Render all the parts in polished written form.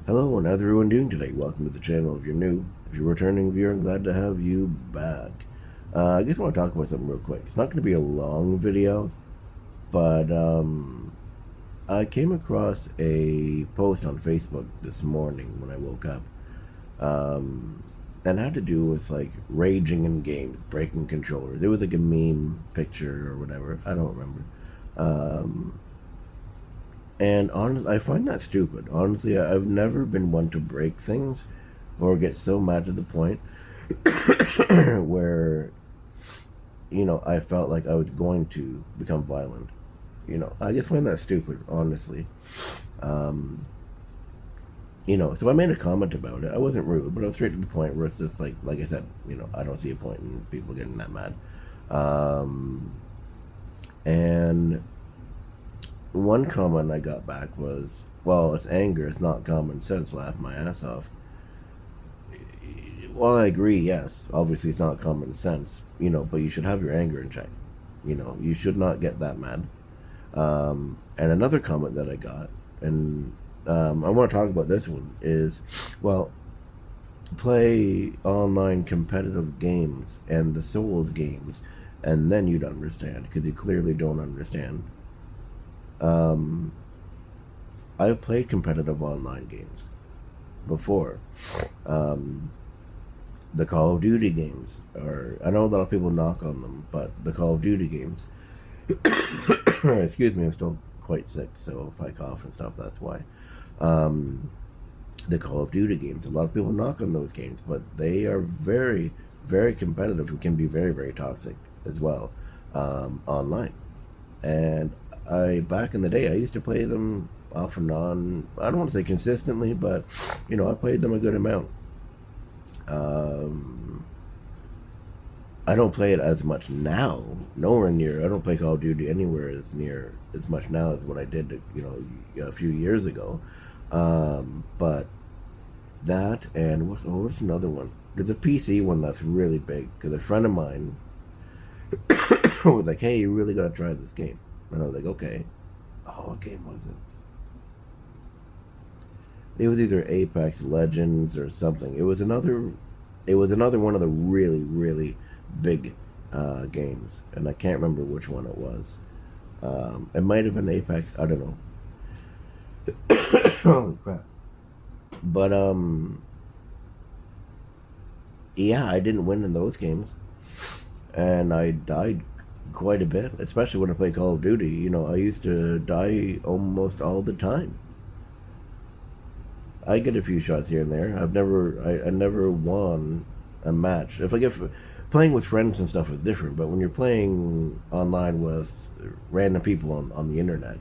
Hello, and how's everyone doing today? Welcome to the channel if you're new. If you're a returning viewer, I'm glad to have you back. I just want to talk about something real quick. It's not going to be a long video, but I came across a post on Facebook this morning when I woke up, and it had to do with like raging in games, breaking controllers. It was like a meme picture or whatever. I don't remember. Um, And honestly, I find that stupid. Honestly, I've never been one to break things or get so mad to the point where, I felt like I was going to become violent. I just find that stupid, honestly. Um, so I made a comment about it. I wasn't rude, but I was straight to the point where it's just like I said, I don't see a point in people getting that mad. Um, and one comment I got back was, well, it's anger, it's not common sense, laugh my ass off. Well, I agree, yes. Obviously, it's not common sense, but you should have your anger in check. You should not get that mad. And another comment that I got, and I want to talk about this one, is, well, play online competitive games and the Souls games, and then you'd understand, because you clearly don't understand. Um, I've played competitive online games before. Um, the Call of Duty games are, I know a lot of people knock on them, but the Call of Duty games, excuse me, I'm still quite sick, so if I cough and stuff, that's why. Um, the Call of Duty games, a lot of people knock on those games, but they are very, very competitive and can be very, very toxic as well, online. And back in the day, I used to play them off and on. I don't want to say consistently, but I played them a good amount. Um, I don't play it as much now. Nowhere near. I don't play Call of Duty anywhere as near as much now as what I did, a few years ago. But that and what's another one? There's a PC one that's really big because a friend of mine was like, "Hey, you really gotta try this game," and I was like, "Okay." Oh, what game was it? It was either Apex Legends or something. It was another. It was another one of the really, really big games, and I can't remember which one it was. It might have been Apex. I don't know. Holy crap! But yeah, I didn't win in those games, and I died quite a bit, especially when I play Call of Duty. I used to die almost all the time. I get a few shots here and there. I never won a match. If playing with friends and stuff is different, but when you're playing online with random people on the internet,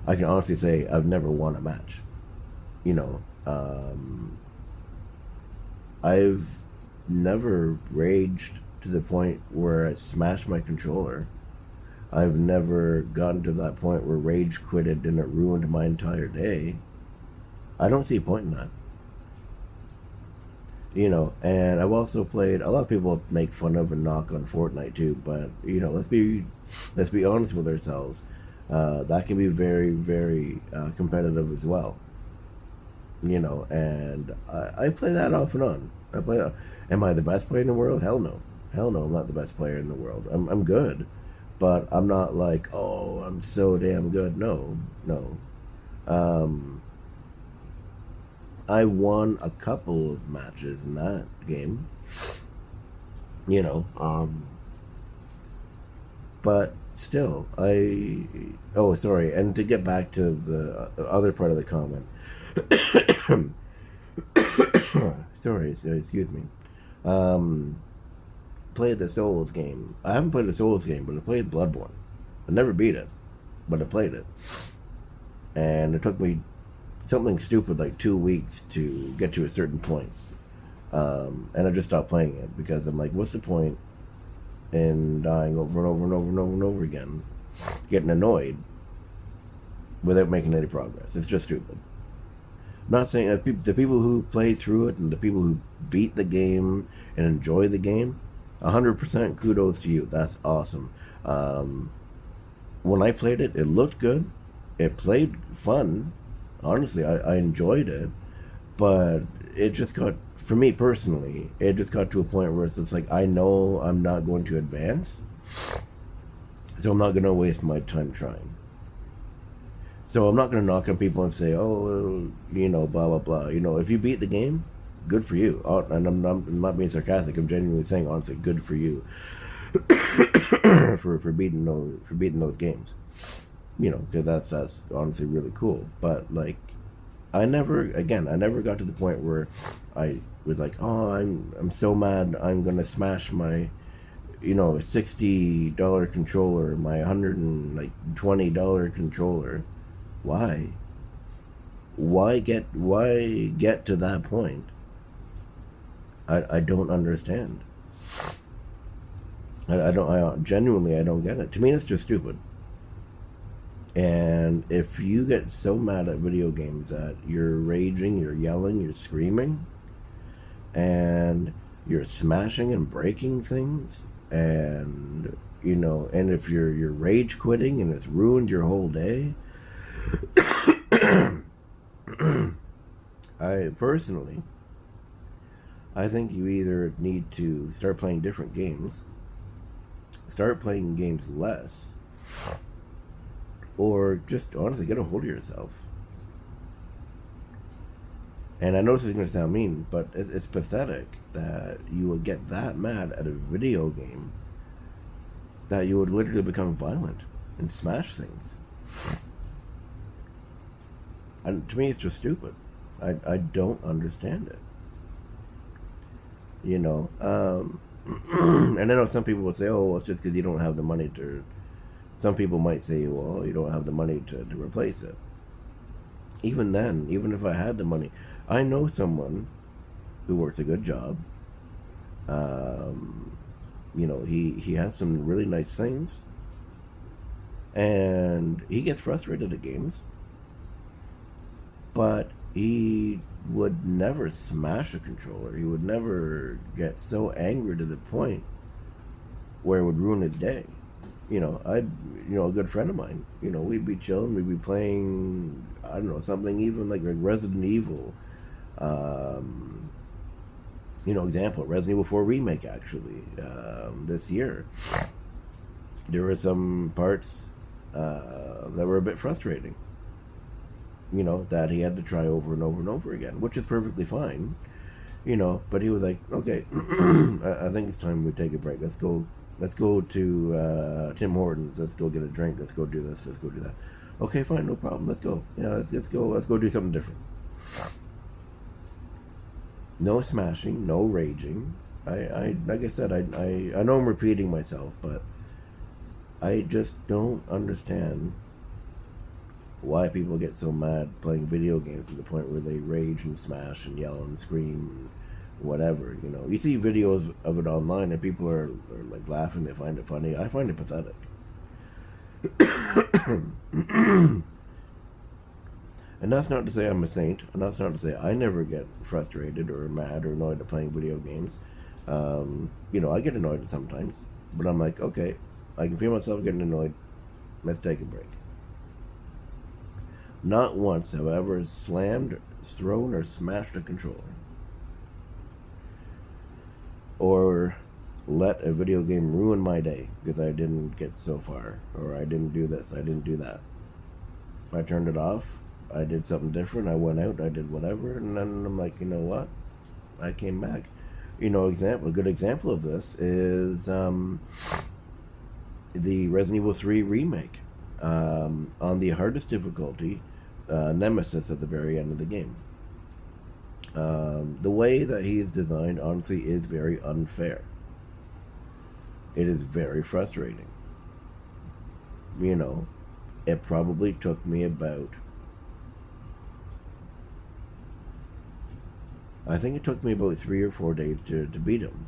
I can honestly say I've never won a match. You know, um, I've never raged to the point where I smashed my controller. I've never gotten to that point where rage quitted and it ruined my entire day. I don't see a point in that. And I've also played. A lot of people make fun of and knock on Fortnite too, but let's be honest with ourselves. That can be very, very competitive as well. And I play that off and on. I play that. Am I the best player in the world? Hell no. Hell no, I'm not the best player in the world. I'm good, but I'm not like, oh, I'm so damn good. No, no. Um, I won a couple of matches in that game, you know, but still, oh, sorry, and to get back to the other part of the comment, sorry, excuse me, um, played the Souls game. I haven't played the Souls game, but I played Bloodborne. I never beat it, but I played it. And it took me something stupid like 2 weeks to get to a certain point. And I just stopped playing it because I'm like, what's the point in dying over and over and over and over and over again, getting annoyed without making any progress? It's just stupid. Not saying that the people who play through it and the people who beat the game and enjoy the game, 100% kudos to you. That's awesome. Um, when I played it looked good. It played fun. Honestly, I enjoyed it. But it just got, for me personally, it just got to a point where it's like, I know I'm not going to advance, so I'm not going to waste my time trying. So I'm not going to knock on people and say, oh, blah, blah, blah. If you beat the game, good for you. And I'm not being sarcastic. I'm genuinely saying, honestly, good for you for beating those games. Because that's honestly really cool. But like, I never got to the point where I was like, oh, I'm so mad, I'm gonna smash my $60 controller, my $120 controller. Why? Why get to that point? I don't understand. I don't get it. To me, it's just stupid. And if you get so mad at video games that you're raging, you're yelling, you're screaming, and you're smashing and breaking things, and and if you're rage quitting and it's ruined your whole day, I personally, I think you either need to start playing different games, start playing games less, or just honestly get a hold of yourself. And I know this is going to sound mean, but it's pathetic that you would get that mad at a video game that you would literally become violent and smash things. And to me, it's just stupid. I don't understand it. And I know some people would say, oh, well, it's just because you don't have the money to. Some people might say, well, you don't have the money to replace it. Even then, even if I had the money, I know someone who works a good job. He has some really nice things. And he gets frustrated at games. But he would never smash a controller. He would never get so angry to the point where it would ruin his day. A good friend of mine, we'd be chilling, we'd be playing, I don't know, something even like Resident Evil. Example, Resident Evil 4 Remake, actually, this year. There were some parts that were a bit frustrating. That he had to try over and over and over again, which is perfectly fine. But he was like, okay, I think it's time we take a break. Let's go to Tim Hortons. Let's go get a drink. Let's go do this. Let's go do that. Okay, fine, no problem. Let's go. Yeah, let's go do something different. No smashing, no raging. I like I said, I know I'm repeating myself, but I just don't understand why people get so mad playing video games to the point where they rage and smash and yell and scream. Whatever, you see videos of it online and people are like laughing, they find it funny. I find it pathetic. And that's not to say I'm a saint, and that's not to say I never get frustrated or mad or annoyed at playing video games. I get annoyed at sometimes, but I'm like, okay, I can feel myself getting annoyed, let's take a break. Not once have I ever slammed, thrown, or smashed a controller, or let a video game ruin my day because I didn't get so far, or I didn't do this, I didn't do that. I turned it off, I did something different, I went out, I did whatever, and then I'm like, you know what? I came back. A good example of this is the Resident Evil 3 remake. On the hardest difficulty, Nemesis at the very end of the game. The way that he's designed, honestly, is very unfair. It is very frustrating. It probably took me about, I think it took me about 3 or 4 days to beat him,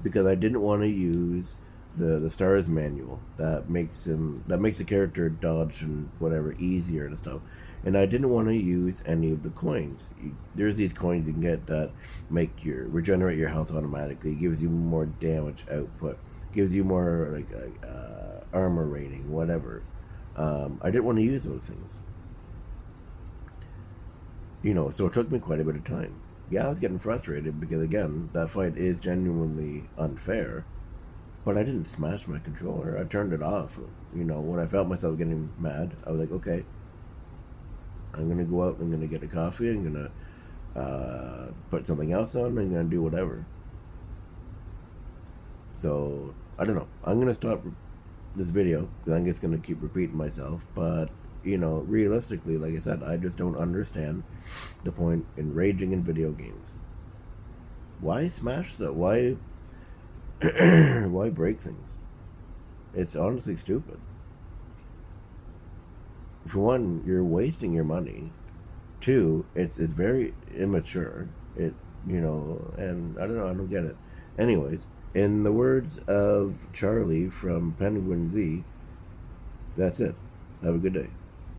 because I didn't want to use the STARS manual that makes the character dodge and whatever easier and stuff. And I didn't want to use any of the coins. There's these coins you can get that regenerate your health automatically, gives you more damage output, gives you more armor rating, whatever. I didn't want to use those things. So it took me quite a bit of time. Yeah, I was getting frustrated because, again, that fight is genuinely unfair, but I didn't smash my controller. I turned it off. When I felt myself getting mad, I was like, okay, I'm going to go out, I'm going to get a coffee, I'm going to put something else on, I'm going to do whatever. So, I don't know. I'm going to stop this video because I'm just going to keep repeating myself, but realistically, like I said, I just don't understand the point in raging in video games. Why smash that? Why why break things? It's honestly stupid. For one, you're wasting your money. Two, it's very immature. And I don't know, I don't get it. Anyways, in the words of Charlie from Penguin Z, that's it. Have a good day.